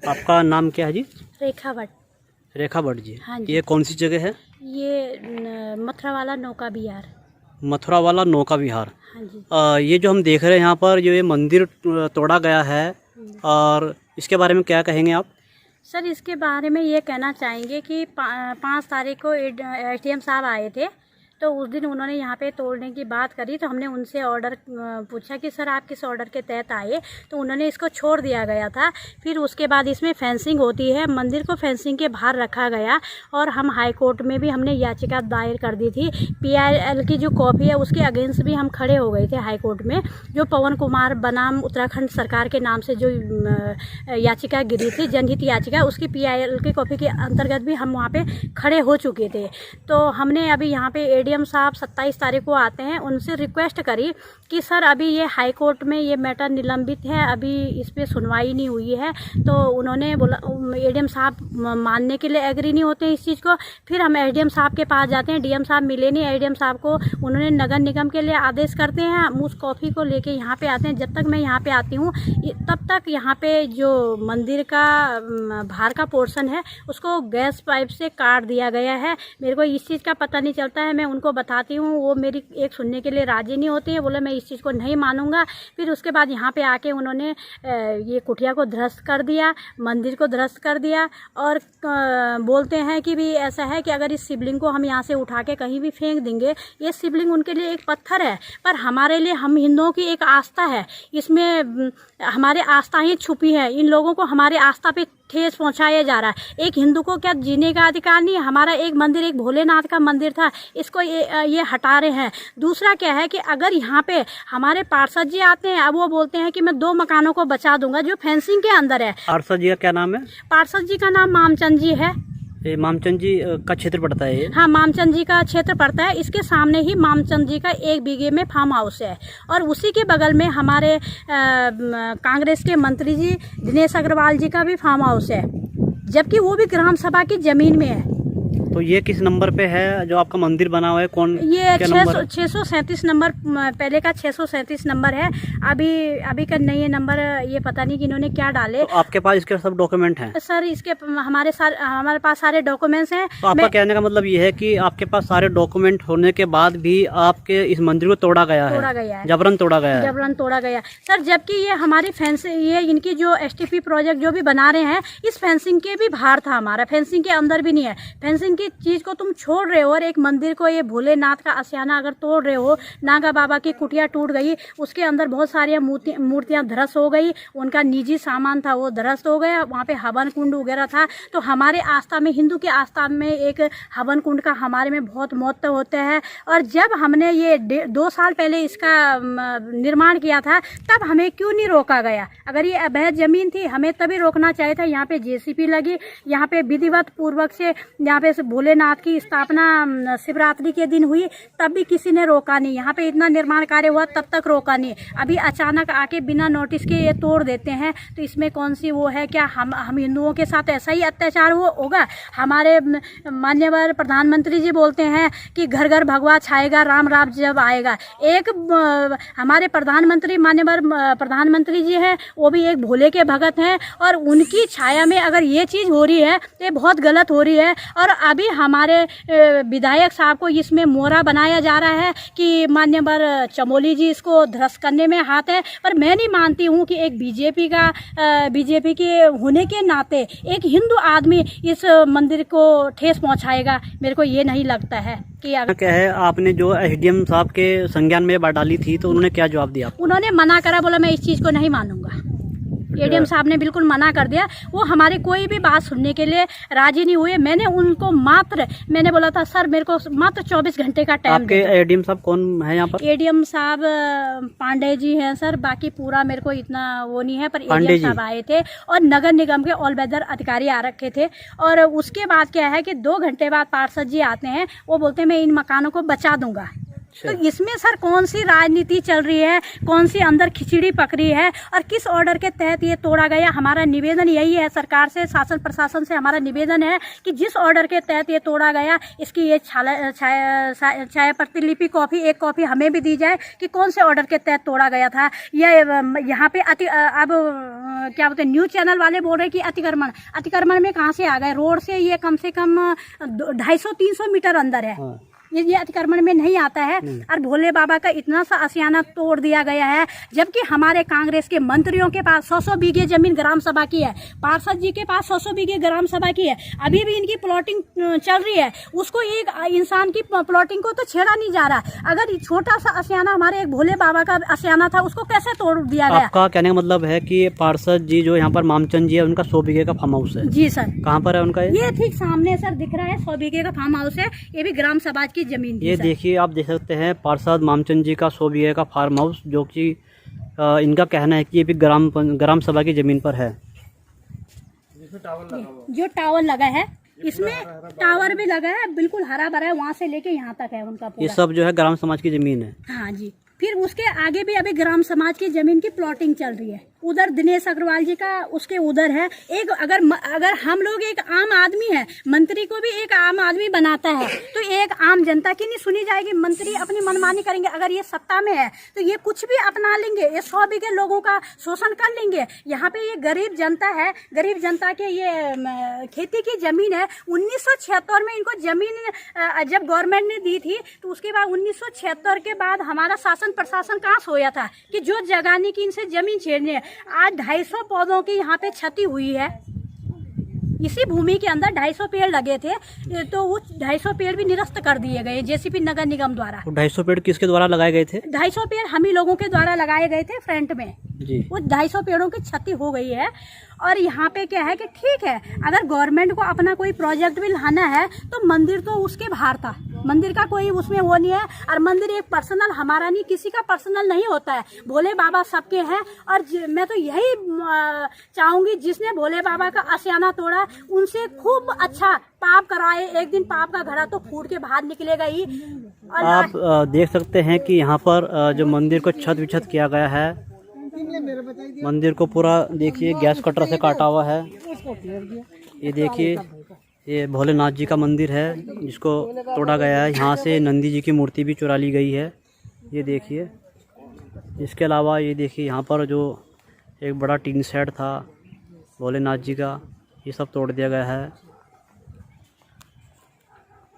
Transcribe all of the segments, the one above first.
आपका नाम क्या है जी? रेखा भट्ट। रेखा भट्ट जी। हाँ जी। ये कौन सी जगह है? ये मथुरा वाला नौका विहार। मथुरा वाला नौका विहार। हाँ जी। ये जो हम देख रहे हैं यहाँ पर, जो ये मंदिर तोड़ा गया है, और इसके बारे में क्या कहेंगे आप? सर, इसके बारे में ये कहना चाहेंगे कि 5 तारीख को एसडीएम साहब आए थे, तो उस दिन उन्होंने यहाँ पे तोड़ने की बात करी, तो हमने उनसे ऑर्डर पूछा कि सर आप किस ऑर्डर के तहत आए, तो उन्होंने इसको छोड़ दिया गया था। फिर उसके बाद इसमें फेंसिंग होती है, मंदिर को फेंसिंग के बाहर रखा गया, और हम हाई कोर्ट में भी हमने याचिका दायर कर दी थी। पीआईएल की जो कॉपी है उसके अगेंस्ट भी हम खड़े हो गए थे हाई कोर्ट में। जो पवन कुमार बनाम उत्तराखंड सरकार के नाम से जो याचिका गिरी थी, जनहित याचिका, उसकी पीआईएल की कॉपी के अंतर्गत भी हम वहाँ पे खड़े हो चुके थे। तो हमने अभी यहाँ पे एडीएम साहब 27 तारीख को आते हैं, उनसे रिक्वेस्ट करी कि सर अभी ये हाई कोर्ट में ये मैटर निलंबित है, अभी इस पर सुनवाई नहीं हुई है। तो उन्होंने बोला, एडीएम साहब मानने के लिए एग्री नहीं होते इस चीज़ को। फिर हम एसडीएम साहब के पास जाते हैं, डीएम साहब मिले नहीं, एसडीएम साहब को उन्होंने नगर निगम के लिए आदेश करते हैं। हम उस कॉफ़ी को लेके यहाँ पे आते हैं। जब तक मैं यहाँ पे आती हूँ तब तक यहाँ पे जो मंदिर का बाहर का पोर्शन है उसको गैस पाइप से काट दिया गया है। मेरे को इस चीज़ का पता नहीं चलता है, मैं उनको बताती हूँ, वो मेरी एक सुनने के लिए राजी नहीं होती है, बोले मैं इस चीज़ को नहीं मानूंगा। फिर उसके बाद यहाँ पे आके उन्होंने ये कुटिया को ध्वस्त कर दिया, मंदिर को ध्वस्त कर दिया, और बोलते हैं कि भी ऐसा है कि अगर इस शिवलिंग को हम यहाँ से उठा के कहीं भी फेंक देंगे, ये शिवलिंग उनके लिए एक पत्थर है, पर हमारे लिए, हम हिंदुओं की एक आस्था है, इसमें हमारे आस्थाएं छुपी है। इन लोगों को हमारे आस्था पे ठेस पहुंचाया जा रहा है। एक हिंदू को क्या जीने का अधिकार नहीं है? हमारा एक मंदिर, एक भोलेनाथ का मंदिर था, इसको ये हटा रहे हैं। दूसरा क्या है कि अगर यहाँ पे हमारे पार्षद जी आते हैं, अब वो बोलते हैं कि मैं 2 मकानों को बचा दूंगा जो फेंसिंग के अंदर है। पार्षद जी का क्या नाम है? पार्षद जी का नाम मामचंद जी है। ये मामचंद जी का क्षेत्र पड़ता है ये? हाँ, मामचंद जी का क्षेत्र पड़ता है। इसके सामने ही मामचंद जी का 1 बीघे में फार्म हाउस है, और उसी के बगल में हमारे कांग्रेस के मंत्री जी दिनेश अग्रवाल जी का भी फार्म हाउस है, जबकि वो भी ग्राम सभा की जमीन में है। तो ये किस नंबर पे है जो आपका मंदिर बना हुआ है? कौन ये 637 नंबर, पहले का 637 नंबर है। अभी का नए नंबर ये पता नहीं कि इन्होंने क्या डाले। तो आपके पास इसके सब डॉक्यूमेंट हैं? सर, इसके हमारे पास सारे डॉक्यूमेंट्स हैं। तो आपका कहने का मतलब ये है कि आपके पास सारे डॉक्यूमेंट होने के बाद भी आपके इस मंदिर को तोड़ा गया है? जबरन तोड़ा गया। सर, जबकि ये हमारी ये इनकी जो एसटीपी प्रोजेक्ट जो भी बना रहे हैं, इस फेंसिंग के भी बाहर था, हमारा फेंसिंग के अंदर भी नहीं है। फेंसिंग चीज को तुम छोड़ रहे हो, और एक मंदिर को, ये भोलेनाथ का आशियाना अगर तोड़ रहे हो, नागा बाबा की कुटिया टूट गई, उसके अंदर बहुत सारी मूर्तियां ध्वस्त हो गई, उनका निजी सामान था वो ध्वस्त हो गया, वहाँ पे हवन कुंड वगैरह था। तो हमारे आस्था में, हिंदू के आस्था में एक हवन कुंड का हमारे में बहुत महत्व होता है। और जब हमने ये 2 साल पहले इसका निर्माण किया था, तब हमें क्यों नहीं रोका गया? अगर ये अवैध जमीन थी, हमें तभी रोकना चाहिए था। यहाँ पे जेसीपी लगी, यहाँ पे विधिवत पूर्वक से यहाँ पे भोलेनाथ की स्थापना शिवरात्रि के दिन हुई, तब भी किसी ने रोका नहीं। यहाँ पे इतना निर्माण कार्य हुआ, तब तक रोका नहीं। अभी अचानक आके बिना नोटिस के ये तोड़ देते हैं, तो इसमें कौन सी वो है? क्या हम हिंदुओं के साथ ऐसा ही अत्याचार होगा? हमारे माननीय प्रधानमंत्री जी बोलते हैं कि घर घर भगवा छाएगा, राम राम जब आएगा। एक हमारे माननीय प्रधानमंत्री जी हैं, वो भी एक भोले के भगत हैं, और उनकी छाया में अगर ये चीज़ हो रही है तो ये बहुत गलत हो रही है। और अभी हमारे विधायक साहब को इसमें मोहरा बनाया जा रहा है कि मान्यवर चमोली जी इसको ध्वस्त करने में हाथ है। पर मैं नहीं मानती हूँ कि एक बीजेपी के होने के नाते एक हिंदू आदमी इस मंदिर को ठेस पहुँचाएगा। मेरे को ये नहीं लगता है कि क्या है। आपने जो एसडीएम साहब के संज्ञान में बात डाली थी, तो उन्होंने क्या जवाब दिया? उन्होंने मना करा, बोला मैं इस चीज़ को नहीं मानूंगा। एडीएम साहब ने बिल्कुल मना कर दिया, वो हमारी कोई भी बात सुनने के लिए राजी नहीं हुए। मैंने बोला था सर मेरे को मात्र 24 घंटे का टाइम। आपके एडीएम साहब कौन है यहाँ पर? एडीएम साहब पांडे जी हैं सर, बाकी पूरा मेरे को इतना वो नहीं है, पर एडीएम साहब आए थे, और नगर निगम के ऑल वेदर अधिकारी आ रखे थे। और उसके बाद क्या है कि 2 घंटे बाद पार्षद जी आते हैं, वो बोलते हैं मैं इन मकानों को बचा दूंगा। तो इसमें सर कौन सी राजनीति चल रही है, कौन सी अंदर खिचड़ी पक रही है, और किस ऑर्डर के तहत ये तोड़ा गया? हमारा निवेदन यही है सरकार से, शासन प्रशासन से हमारा निवेदन है कि जिस ऑर्डर के तहत ये तोड़ा गया, इसकी ये छाया प्रतिलिपि कॉपी, एक कॉपी हमें भी दी जाए कि कौन से ऑर्डर के तहत तोड़ा गया था। या यहाँ पे अब क्या बोलते हैं, न्यूज़ चैनल वाले बोल रहे हैं कि अतिक्रमण में कहाँ से आ गए, रोड से ये कम से कम 250-300 मीटर अंदर है। हाँ। ये अतिक्रमण में नहीं आता है। और भोले बाबा का इतना सा आशियाना तोड़ दिया गया है, जबकि हमारे कांग्रेस के मंत्रियों के पास 100-100 बीघे जमीन ग्राम सभा की है, पार्षद जी के पास 100-100 बीघे ग्राम सभा की है। अभी भी इनकी प्लॉटिंग चल रही है, उसको एक इंसान की प्लॉटिंग को तो छेड़ा नहीं जा रहा। अगर छोटा सा आशियाना हमारे एक भोले बाबा का आशियाना था, उसको कैसे तोड़ दिया गया? आपका कहने का मतलब है कि पार्षद जी जो यहाँ पर मामचंद जी है, उनका 100 बीघे का फार्म हाउस है? जी सर। कहाँ पर है उनका? ये ठीक सामने सर दिख रहा है, 100 बीघे का फार्म हाउस है। ये भी ग्राम सभा की जमीन थी। ये देखिए, आप देख सकते हैं पार्षद मामचंद जी का 100 बीघे का फार्म हाउस, जो कि इनका कहना है कि ये भी ग्राम सभा की जमीन पर है। जो टावर लगा है, इसमें टावर भी लगा है, बिल्कुल हरा भरा है, वहाँ से लेके यहाँ तक है उनका पूरा। ये सब जो है ग्राम समाज की जमीन है। हाँ जी। फिर उसके आगे भी अभी ग्राम समाज की जमीन की प्लॉटिंग चल रही है। उधर दिनेश अग्रवाल जी का, उसके उधर है एक। अगर हम लोग एक आम आदमी है, मंत्री को भी एक आम आदमी बनाता है, तो एक आम जनता की नहीं सुनी जाएगी। मंत्री अपनी मनमानी करेंगे। अगर ये सत्ता में है तो ये कुछ भी अपना लेंगे, ये 100 बीघे लोगों का शोषण कर लेंगे। यहाँ पे ये गरीब जनता है, गरीब जनता के ये खेती की जमीन है। 1976 में इनको जमीन जब गवर्नमेंट ने दी थी, तो उसके बाद 1976 के बाद हमारा शासन प्रशासन कहाँ सोया था कि जो जगाने की इनसे जमीन छेड़ने है। आज 250 पौधों की यहाँ पे क्षति हुई है। इसी भूमि के अंदर 250 पेड़ लगे थे, तो वो 250 पेड़ भी निरस्त कर दिए गए जेसीपी नगर निगम द्वारा। 250 पेड़ किसके द्वारा लगाए गए थे? 250 पेड़ हम ही लोगों के द्वारा लगाए गए थे फ्रंट में जी। वो 250 पेड़ों की क्षति हो गई है। और यहाँ पे क्या है कि ठीक है, अगर गवर्नमेंट को अपना कोई प्रोजेक्ट भी लाना है तो मंदिर तो उसके बाहर था, मंदिर का कोई उसमें वो नहीं है। और मंदिर एक पर्सनल हमारा नहीं, किसी का पर्सनल नहीं होता है। भोले बाबा सबके हैं। और मैं तो यही चाहूंगी, जिसने भोले बाबा का आशियाना तोड़ा उनसे खूब अच्छा पाप कराए। एक दिन पाप का घड़ा तो फूट के बाहर निकलेगा ही। और आप देख सकते हैं कि यहाँ पर जो मंदिर को छत विछत किया गया है, मंदिर को पूरा देखिए गैस कटर से काटा हुआ है। ये देखिए, ये भोलेनाथ जी का मंदिर है जिसको तोड़ा गया है। यहाँ से नंदी जी की मूर्ति भी चुरा ली गई है। ये देखिए, इसके अलावा ये देखिए यहाँ पर जो एक बड़ा टीन शेड था भोलेनाथ जी का, ये सब तोड़ दिया गया है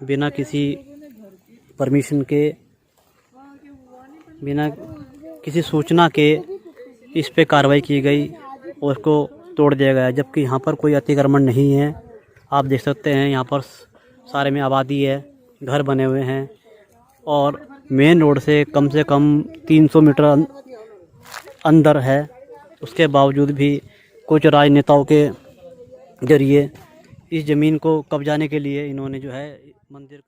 बिना किसी परमिशन के, बिना किसी सूचना के इस पे कार्रवाई की गई और उसको तोड़ दिया गया, जबकि यहाँ पर कोई अतिक्रमण नहीं है। आप देख सकते हैं यहाँ पर सारे में आबादी है, घर बने हुए हैं और मेन रोड से कम 300 मीटर अंदर है। उसके बावजूद भी कुछ राजनेताओं के जरिए इस ज़मीन को कब्जाने के लिए इन्होंने जो है मंदिर